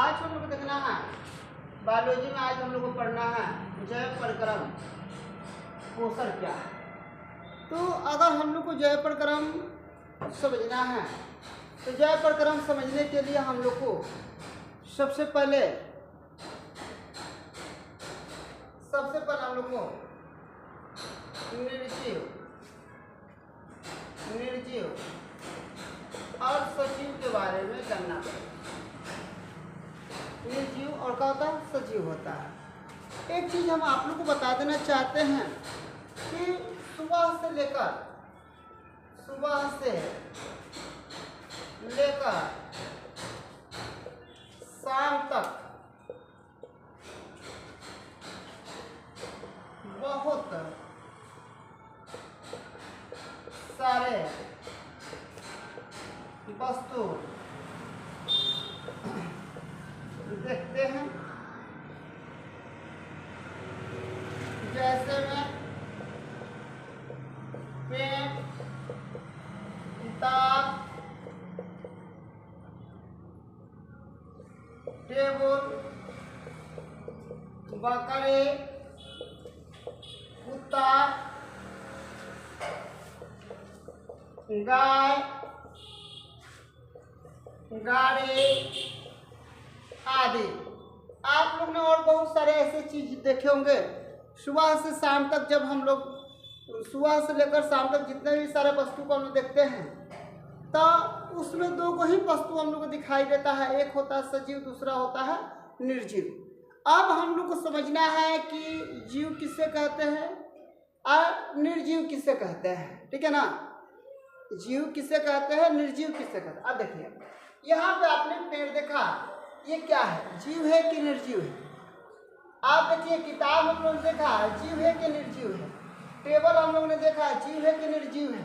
आज हम लोग को देखना है बायोलॉजी में, आज हम लोग को पढ़ना है जैव प्रक्रम पोषण क्या है। तो अगर हम लोग को जैव प्रक्रम समझना है तो जैव प्रक्रम समझने के लिए हम लोग को सबसे पहले हम लोग को निर्जीव और सजीव के बारे में जानना पड़ेगा। निर्जीव और क्या होता है, सजीव होता है। एक चीज हम आप लोग को बता देना चाहते हैं कि सुबह से लेकर शाम तक बहुत सारे वस्तु देखते हैं, जैसे में पेड़, किताब, टेबल, बकरी, कुत्ता, गाय, गाड़ी आदि। आप लोग ने और बहुत सारे ऐसे चीज देखे होंगे। सुबह से शाम तक जब हम लोग सुबह से लेकर शाम तक जितने भी सारे वस्तु को हम लोग देखते हैं तो उसमें दो को ही वस्तु हम लोग को दिखाई देता है, एक होता है सजीव, दूसरा होता है निर्जीव। अब हम लोग को समझना है कि जीव किसे कहते हैं और निर्जीव किसे कहते हैं, ठीक है ना। जीव किसे कहते हैं, निर्जीव किसे कहते हैं। अब देखिए यहाँ पे आपने पेड़ देखा, ये क्या है, जीव है कि निर्जीव है। आप देखिए किताब हम लोग ने देखा, जीव है कि निर्जीव है। टेबल हम लोग ने देखा, जीव है कि निर्जीव है।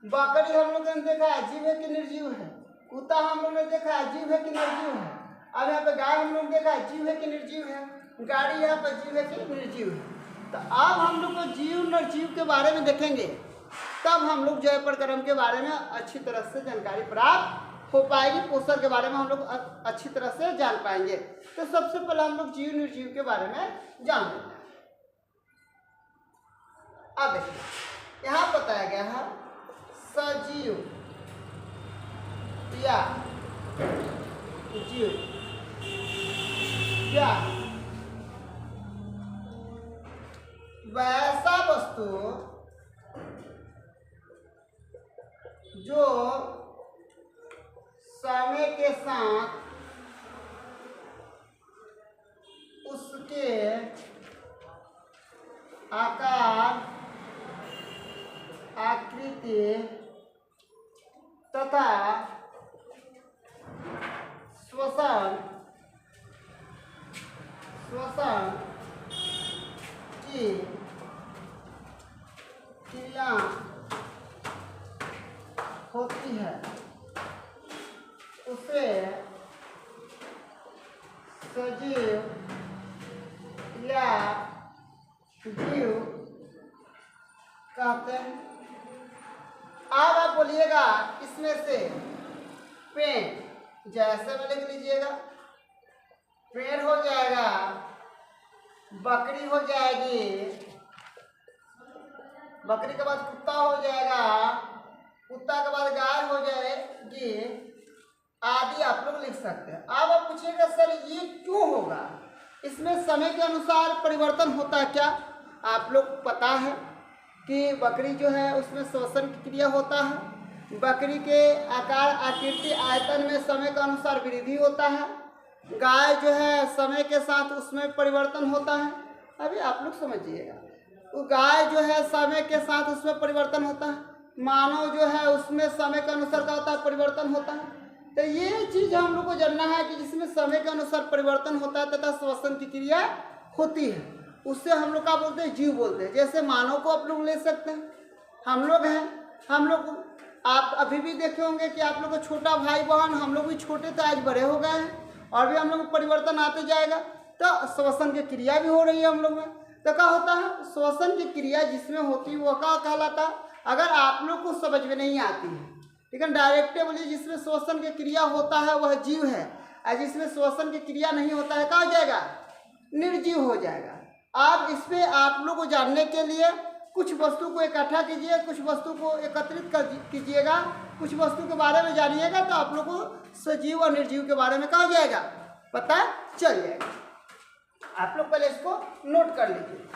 बकरी हम लोग ने देखा, जीव है कि निर्जीव है। कुत्ता हम लोग ने देखा, जीव है कि निर्जीव है। अब यहाँ पे गाय हम लोग ने देखा, जीव है कि निर्जीव है। गाड़ी यहाँ पर जीव है कि निर्जीव है। तो अब हम लोग को जीव निर्जीव के बारे में देखेंगे, तब हम लोग जैव प्रक्रम के बारे में अच्छी तरह से जानकारी प्राप्त हो पाएगी। पोषण के बारे में हम लोग अच्छी तरह से जान पाएंगे। तो सबसे पहले हम लोग जीव निर्जीव के बारे में जान लेते हैं। अब देखिए यहाँ बताया गया है सजीव या जीव क्या वैसा वस्तु जो समय के साथ उसके आकार, आकृति तथा श्वसन की क्रिया होती है, उसे सजीव या जीव कहते हैं। अब आप बोलिएगा इसमें से पेड़, जैसे में लिख लीजिएगा, पेड़ हो जाएगा, बकरी हो जाएगी, बकरी के बाद कुत्ता हो जाएगा, कुत्ता के बाद गाय हो जाएगी आदि आप लोग लिख सकते हैं। अब आप पूछिएगा सर ये क्यों होगा, इसमें समय के अनुसार परिवर्तन होता है क्या। आप लोग पता है कि बकरी जो है उसमें श्वसन की क्रिया होता है, बकरी के आकार, आकृति, आयतन में समय के अनुसार वृद्धि होता है। गाय जो है समय के साथ उसमें परिवर्तन होता है। अभी आप लोग समझिएगा, वो गाय जो है समय के साथ उसमें परिवर्तन होता है, मानव जो है उसमें समय के अनुसार क्या होता है, परिवर्तन होता है। तो ये चीज हम लोग को जानना है कि जिसमें समय के अनुसार परिवर्तन होता है तथा श्वसन की क्रिया होती है, उससे हम लोग क्या बोलते हैं, जीव बोलते हैं। जैसे मानव को आप लोग ले सकते हैं, हम लोग हैं, हम लोग आप अभी भी देखे होंगे कि आप लोग को छोटा भाई बहन, हम लोग भी छोटे थे, आज बड़े हो गए हैं और भी हम लोग परिवर्तन आते जाएगा। तो श्वसन की क्रिया भी हो रही है हम लोग में। तो क्या होता है, श्वसन की क्रिया जिसमें होती है वो क्या कहलाता है। अगर आप लोग को समझ में नहीं आती है, ठीक है, डायरेक्ट बोलिए जिसमें श्वसन की क्रिया होता है वह जीव है। और जिसमें श्वसन की क्रिया नहीं होता है क्या हो जाएगा, निर्जीव हो जाएगा। अब इसमें आप लोग को जानने के लिए कुछ वस्तु को इकट्ठा कीजिए, कुछ वस्तु को एकत्रित कीजिएगा, कुछ वस्तु के बारे में जानिएगा, तो आप लोग को सजीव और निर्जीव के बारे में क्या हो जाएगा, पता चल जाएगा। आप लोग पहले इसको नोट कर लीजिए।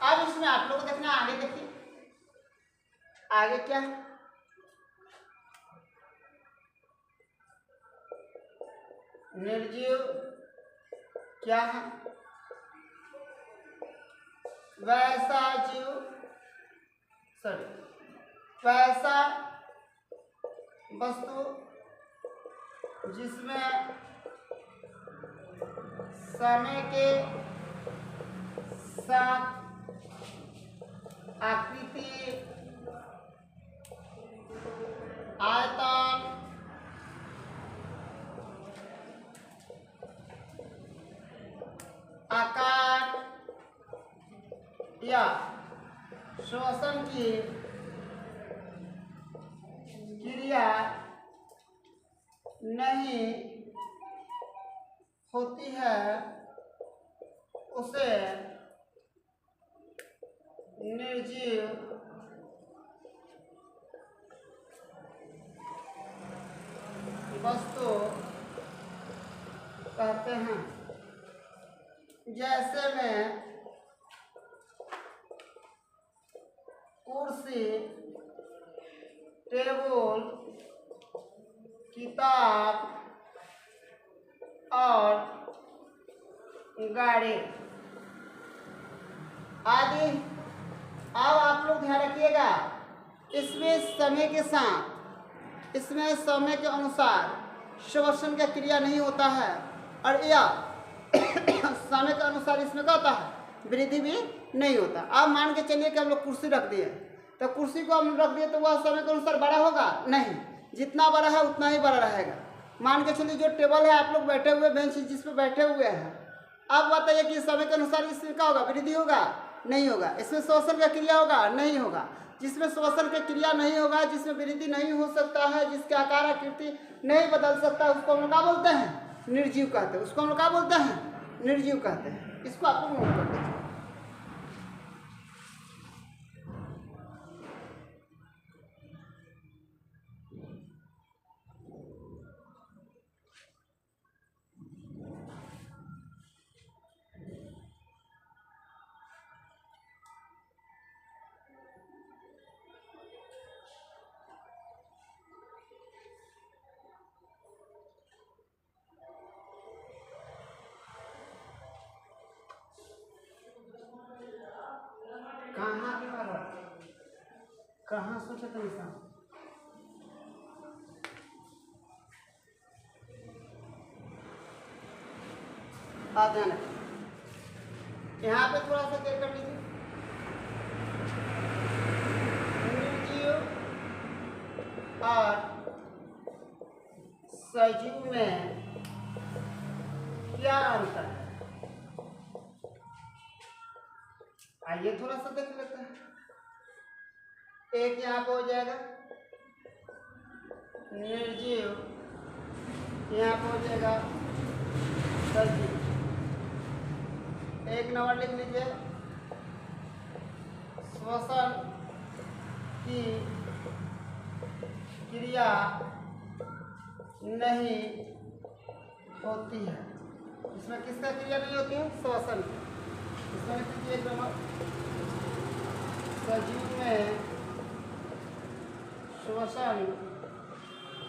अब इसमें आप लोग को देखना, आगे देखिए, आगे क्या है, निर्जीव क्या है, वैसा जीव, सॉरी, वैसा वस्तु जिसमें समय के साथ आकृति, आयतन, आकार या श्वसन की क्रिया नहीं होती है, उसे निर्जीव वस्तु कहते हैं। जैसे में कुर्सी, टेबल, किताब और गाड़ी आदि। अब आप लोग ध्यान रखिएगा, इसमें समय के साथ, इसमें समय के अनुसार श्वसन का क्रिया नहीं होता है, और यह समय के अनुसार इसमें क्या होता है, वृद्धि भी नहीं होता। अब मान के चलिए कि हम लोग कुर्सी रख दिए, तो कुर्सी को हम रख दिए तो वह समय के अनुसार बड़ा होगा नहीं, जितना बड़ा है उतना ही बड़ा रहेगा। मान के चलिए जो टेबल है, आप लोग बैठे हुए, बेंच जिस पे बैठे हुए हैं, अब बताइए कि समय के अनुसार इसमें क्या होगा, वृद्धि होगा नहीं होगा। इसमें श्वसन का क्रिया होगा नहीं होगा। जिसमें श्वसन की क्रिया नहीं होगा, जिसमें वृद्धि नहीं हो सकता है, जिसके आकार आकृति नहीं बदल सकता, उसको हम लोग क्या बोलते हैं, निर्जीव कहते हैं। उसको हम लोग क्या बोलते हैं, निर्जीव कहते हैं। इसको आप लोग नोट कर लीजिए। कहाँ सोचा था निशान? आप ध्यान रखें, यहाँ पे थोड़ा सा क्या कर लीजिए, निर्जीव और सजीव में क्या अंतर है? आइए थोड़ा सा देख लेते हैं। एक यहाँ पे हो जाएगा निर्जीव, यहाँ पे हो जाएगा सजीव। एक नंबर लिख लीजिए, श्वसन की क्रिया नहीं होती है। इसमें किसका क्रिया नहीं होती है? श्वसन। इसमें लिख लीजिए एक नंबर, सजीव में श्वसन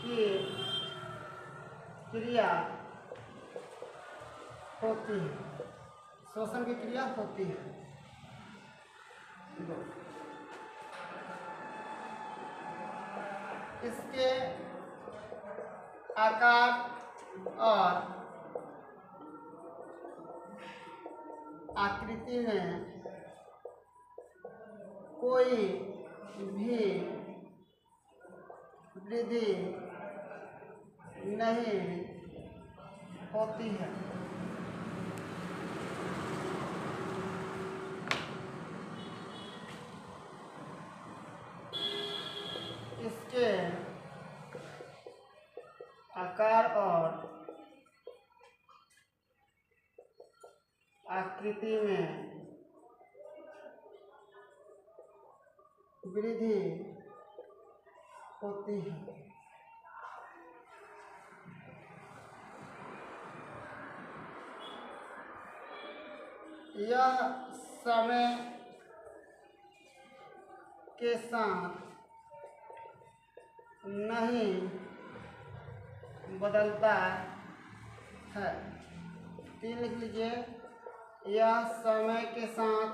की क्रिया होती है। श्वसन की क्रिया होती है। इसके आकार और आकृति में कोई भी वृद्धि नहीं होती है। इसके आकार और आकृति में वृद्धि होती है। यह समय के साथ नहीं बदलता है। 3 लिख लीजिए, यह समय के साथ,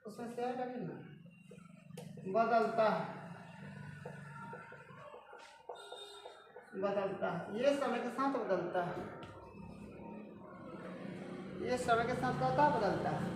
उसमें से आएगा कि ना, बदलता है, बदलता है। ये समय के साथ बदलता है। ये समय के साथ क्या होता है? बदलता है।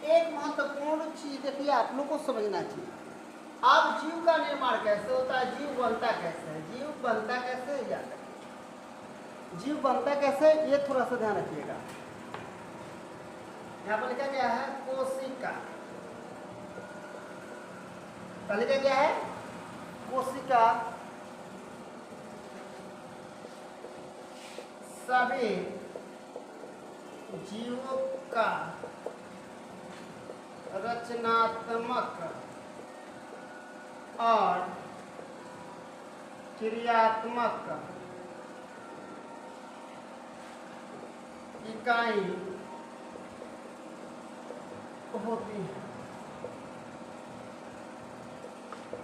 एक महत्वपूर्ण चीज देखिए, आप लोग को समझना चाहिए। अब जीव का निर्माण कैसे होता है? जीव बनता कैसे है? जीव बनता कैसे है? याद रखिए, जीव बनता कैसे, ये थोड़ा सा ध्यान रखिएगा। यहाँ पर लिखा गया है कोशिका। लिखा गया है कोशिका सभी जीवों का रचनात्मक और क्रियात्मक इकाई होती है।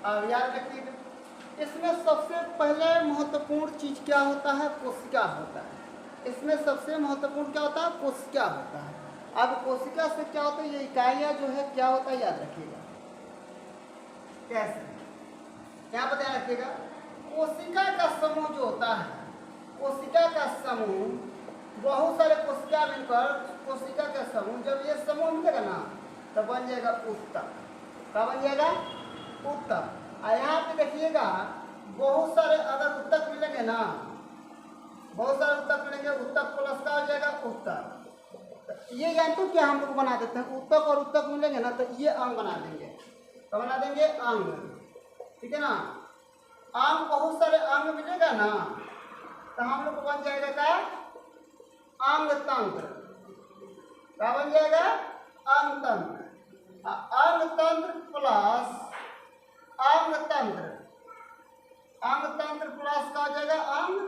अब याद रखिएगा, इसमें सबसे पहले महत्वपूर्ण चीज क्या होता है? कोशिका होता है। इसमें सबसे महत्वपूर्ण क्या होता है? कोशिका होता है। अब कोशिका से क्या होता है? ये इकाइयां जो है क्या होता है, याद रखिएगा। कैसे? यहाँ पर ध्यान रखिएगा, कोशिका का समूह जो होता है, कोशिका का समूह, बहुत सारे कोशिका मिलकर कोशिका का समूह, जब ये समूह मिलेगा ना तो बन जाएगा उत्तक। क्या बन जाएगा? उत्तक। और यहाँ पे देखिएगा बहुत सारे अगर उत्तक मिलेंगे ना, बहुत सारे उत्तक मिलेंगे, उत्तक प्लस का हो जाएगा उत्तक। ये जानते हो क्या हम लोग बना देते हैं, उत्तक और उत्तक मिलेंगे ना तो ये अंग बना देंगे। तो बना देंगे अंग, ठीक है ना। अंग, बहुत सारे अंग मिलेगा ना तो हम लोग को बन जाएगा क्या? अंग तंत्र। क्या बन जाएगा? अंग तंत्र। अंग तंत्र प्लस अंग तंत्र, अंग तंत्र प्लस का हो जाएगा अंग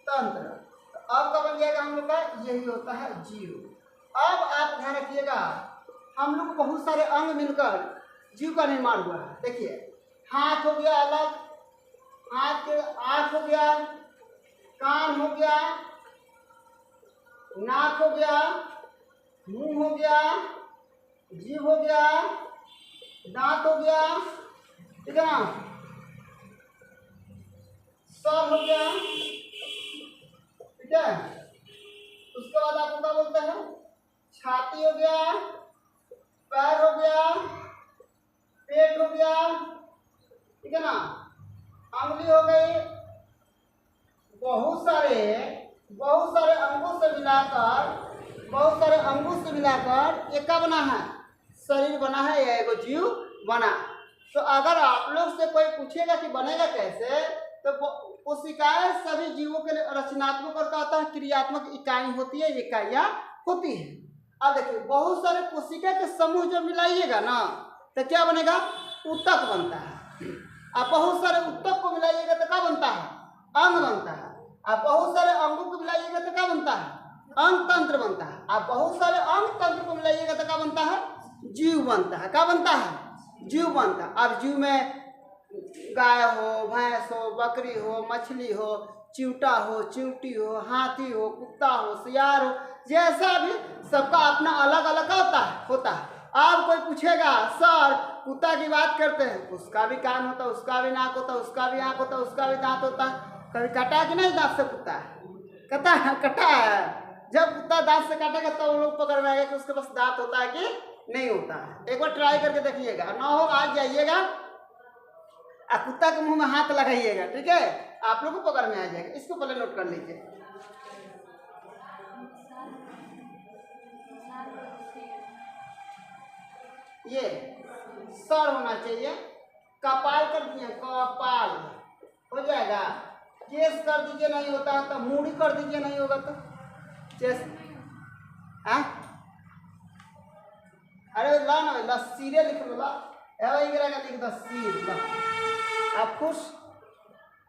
तंत्र। तो अब का बन जाएगा हम लोग का, यही होता है जीव। अब आप ध्यान रखिएगा, हम लोग बहुत सारे अंग मिलकर जीव का निर्माण हुआ है। देखिए, हाथ हो गया अलग, हाथ के आँख हो गया, कान हो गया, नाक हो गया, मुंह हो गया, जीभ हो गया, दांत हो गया, ठीक है ना, सर हो गया, ठीक है। उसके बाद आपको क्या बोलते हैं? छाती हो गया, पैर हो गया, पेट हो गया, ठीक है ना, अंगुली हो गई। बहुत सारे अंगों से मिलाकर, बहुत सारे अंगों से मिलाकर एक का बना है? शरीर बना है, या एगो जीव बना। तो अगर आप लोग से कोई पूछेगा कि बनेगा कैसे, तो कोशिकाएं सभी जीवों के लिए रचनात्मक और क्या होता है? क्रियात्मक इकाई होती है, इकाइयाँ होती है। अब देखिए, बहुत सारे कोशिका के समूह जब मिलाइएगा ना तो क्या बनेगा? उत्तक बनता है। अब बहुत सारे उत्तक को मिलाइएगा तो क्या बनता है? अंग बनता है। अब बहुत सारे अंगों को मिलाइएगा तो क्या बनता है? अंग तंत्र बनता है। अब बहुत सारे अंग तंत्र को मिलाइएगा तो क्या बनता है? जीव बनता है। क्या बनता है? जीव बनता है। अब जीव में गाय हो, भैंस हो, बकरी हो, मछली हो, चिवटा हो, चिवटी हो, हाथी हो, कुत्ता हो, सियार हो, जैसा भी सबका अपना अलग अलग होता है। अब कोई पूछेगा सर कुत्ता की बात करते हैं, उसका भी कान होता है, उसका भी नाक होता है, उसका भी आँख होता है, उसका भी दांत होता है। कभी कटा कि नहीं दांत से कुत्ता? कटा है। जब कुत्ता दांत से काटेगा तो लोग पकड़ में आएगा कि उसके पास दांत होता है कि नहीं होता है। एक बार ट्राई करके देखिएगा, ना हो आज जाइएगा कुत्ता के मुंह में हाथ लगाइएगा, ठीक है, आप लोग को पकड़ में आ जाएगा। इसको पहले नोट कर लीजिए। ये सर होना चाहिए, कपाल कर दिए, कपाल हो जाएगा। केस कर दीजिए, नहीं होता है तो मूड़ी कर दीजिए, नहीं होगा तो चेस। अरे ला ना, लस्सीरे लिख लो, ला का लिख दो सीर। आप खुश,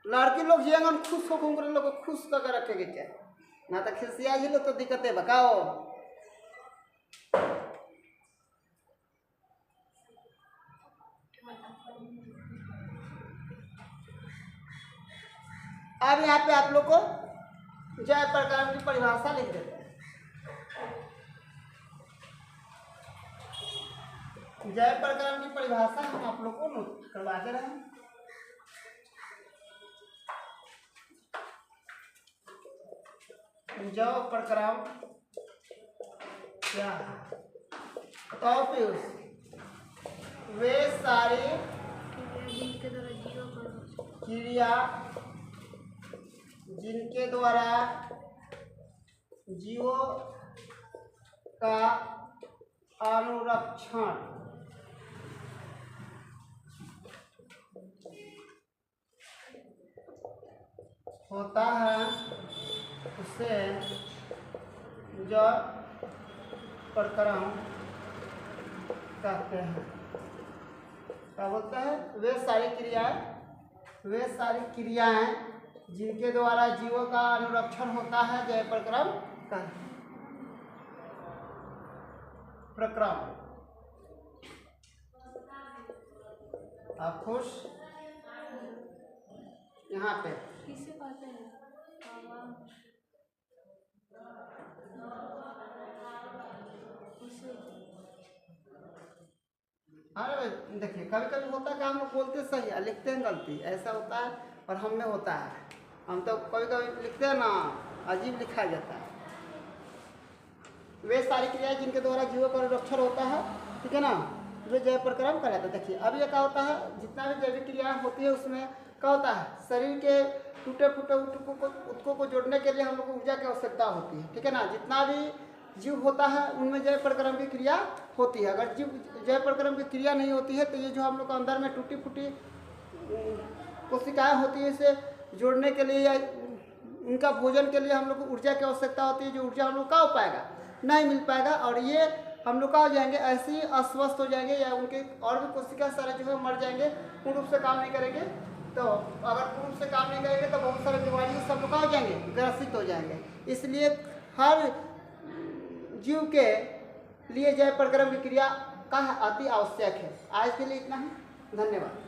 लड़की लोग जियेंगे खुश हो, लोग को खुश करके रखेंगे क्या, ना तो खिसिया जी लो तो दिक्कतें बकाओ। अब यहाँ पे आप लोग को जय प्रकरण की परिभाषा लिख देते हैं। जय प्रकरण की परिभाषा हम आप लोग को नोट करवा दे रहे हैं। जय प्रकरण क्या है? वे सारी क्रिया जिनके द्वारा जीवों का अनुरक्षण होता है उसे जय प्रकरण कहते हैं। क्या बोलते हैं? वे सारी क्रियाएं जिनके द्वारा जीवों का अनुरक्षण होता है, जय प्रकरण का प्रक्रम। आप खुश? यहाँ पे किसे कहते हैं? अरे देखिए, कभी कभी होता है कि हम लोग बोलते सही है, लिखते हैं गलती, ऐसा होता है। और हम में होता है। हम तो कभी कभी लिखते हैं ना, अजीब लिखा जाता है। वे सारी क्रियाएं जिनके द्वारा जीवों का रक्षण होता है, ठीक है ना, वे जैव प्रक्रम कहलाता है। देखिए अब ये क्या होता है, जितना भी जैविक क्रियाएं होती है उसमें क्या होता है, शरीर के टूटे फूटे ऊतकों को जोड़ने के लिए हम लोग को ऊर्जा की आवश्यकता होती है, ठीक है ना। जितना भी जीव होता है उनमें जैव प्रक्रम की क्रिया होती है। अगर जीव जैव प्रक्रम की क्रिया नहीं होती है तो ये जो हम लोग के अंदर में टूटी फूटी कोशिकाएं होती है, इसे जोड़ने के लिए या उनका भोजन के लिए हम लोग को ऊर्जा की आवश्यकता होती है। जो ऊर्जा हम लोग का हो पाएगा, नहीं मिल पाएगा, और ये हम लोग का हो जाएंगे, ऐसे ही अस्वस्थ हो जाएंगे, या उनके और भी कोशिका सारे जो है मर जाएंगे, पूर्ण रूप से काम नहीं करेंगे। तो अगर पूर्ण रूप से काम नहीं करेंगे तो बहुत सारे बीमारियों सब लोग का हो जाएंगे, ग्रसित हो जाएंगे। इसलिए हर जीव के लिए जैव प्रक्रम की क्रिया का अति आवश्यक है। आज के लिए इतना ही, धन्यवाद।